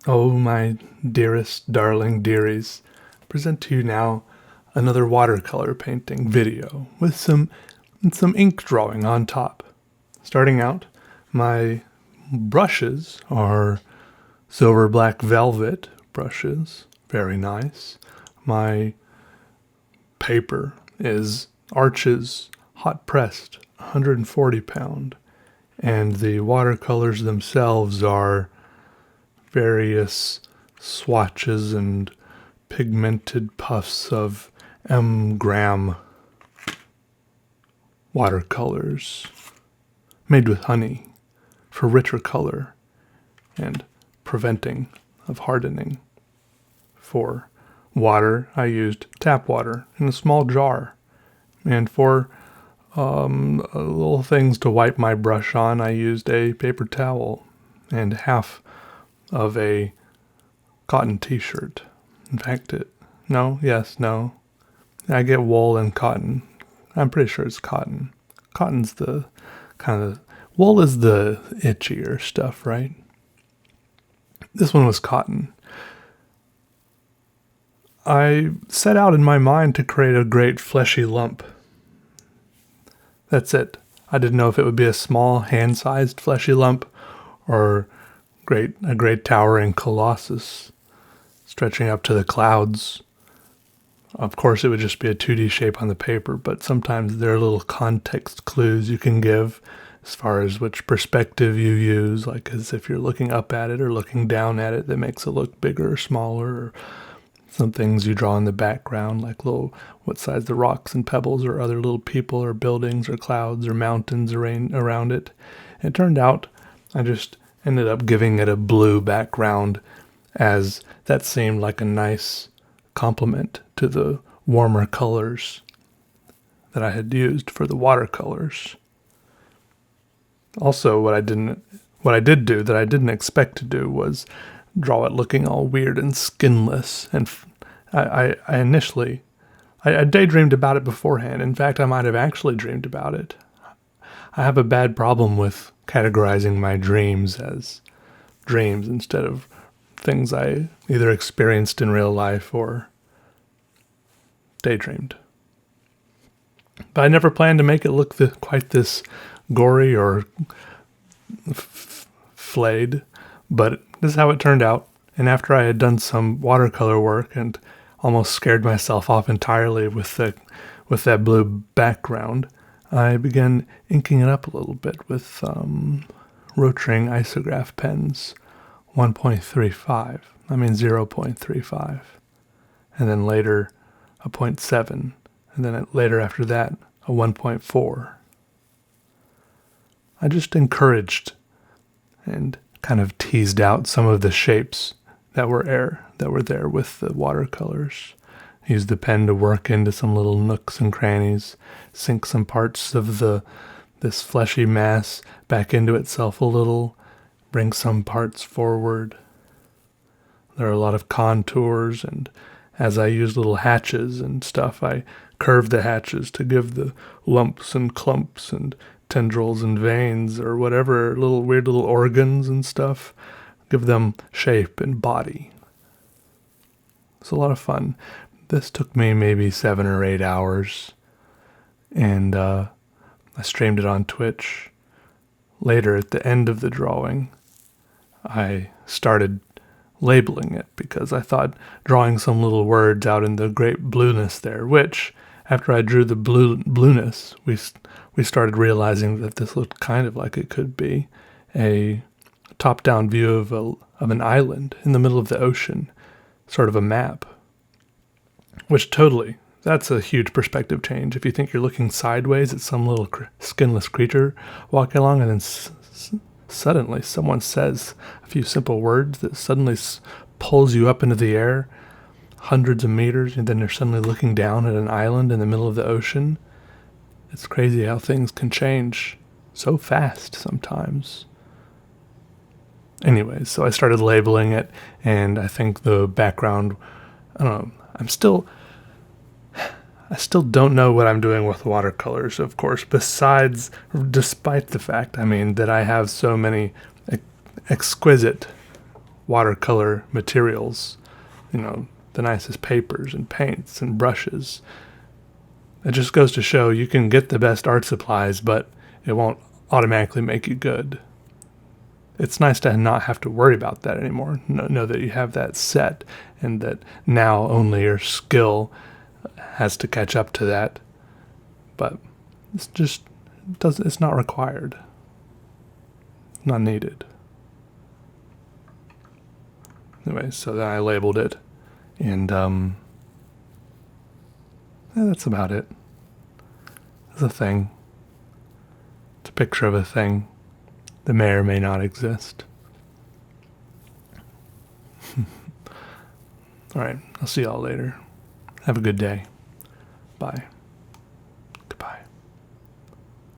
Oh, my dearest, darling dearies, present to you now another watercolor painting video with some ink drawing on top. Starting out, my brushes are silver black velvet brushes, very nice. My paper is Arches hot pressed, 140 pound, and the watercolors themselves are various swatches and pigmented puffs of Gram watercolors made with honey for richer color and preventing of hardening. For water, I used tap water in a small jar, and for little things to wipe my brush on, I used a paper towel and half of a cotton t-shirt. In fact, no, I get wool and cotton. I'm pretty sure it's cotton. Cotton's the kind of, wool is the itchier stuff, right? This one was cotton. I set out in my mind to create a great fleshy lump. That's it. I didn't know if it would be a small, hand-sized fleshy lump or a great towering colossus stretching up to the clouds. Of course, it would just be a 2D shape on the paper, but sometimes there are little context clues you can give as far as which perspective you use, like as if you're looking up at it or looking down at it, that makes it look bigger or smaller, or some things you draw in the background, like what size the rocks and pebbles or other little people or buildings or clouds or mountains around it. It turned out I just ended up giving it a blue background, as that seemed like a nice complement to the warmer colors that I had used for the watercolors. Also, what I did do that I didn't expect to do was draw it looking all weird and skinless. And I initially daydreamed about it beforehand. In fact, I might have actually dreamed about it. I have a bad problem with categorizing my dreams as dreams instead of things I either experienced in real life or daydreamed. But I never planned to make it look quite this gory or flayed, but this is how it turned out. And after I had done some watercolor work and almost scared myself off entirely with that blue background, I began inking it up a little bit with Rotring isograph pens, 0.35, and then later a 0.7, and then later after that a 1.4. I just encouraged and kind of teased out some of the shapes that were there with the watercolors. Used the pen to work into some little nooks and crannies, sink some parts of this fleshy mass back into itself a little, bring some parts forward. There are a lot of contours, and as I used little hatches and stuff, I curved the hatches to give the lumps and clumps and tendrils and veins or whatever weird little organs and stuff, give them shape and body. It's a lot of fun. This took me maybe 7 or 8 hours, and I streamed it on Twitch. Later, at the end of the drawing, I started labeling it because I thought drawing some little words out in the great blueness there, which, after I drew the blueness, we started realizing that this looked kind of like it could be a top-down view of an island in the middle of the ocean, sort of a map. Which that's a huge perspective change. If you think you're looking sideways at some little skinless creature walking along, and then suddenly someone says a few simple words that suddenly pulls you up into the air hundreds of meters, and then you're suddenly looking down at an island in the middle of the ocean. It's crazy how things can change so fast sometimes. Anyways, so I started labeling it, and I think the background, I don't know, I still don't know what I'm doing with watercolors, of course, despite the fact, that I have so many exquisite watercolor materials, the nicest papers and paints and brushes. It just goes to show you can get the best art supplies, but it won't automatically make you good. It's nice to not have to worry about that anymore. Know that you have that set, and that now only your skill has to catch up to that. But it's not required. Not needed. Anyway, so then I labeled it, and that's about it. It's a thing. It's a picture of a thing that may or may not exist. All right, I'll see y'all later. Have a good day. Bye.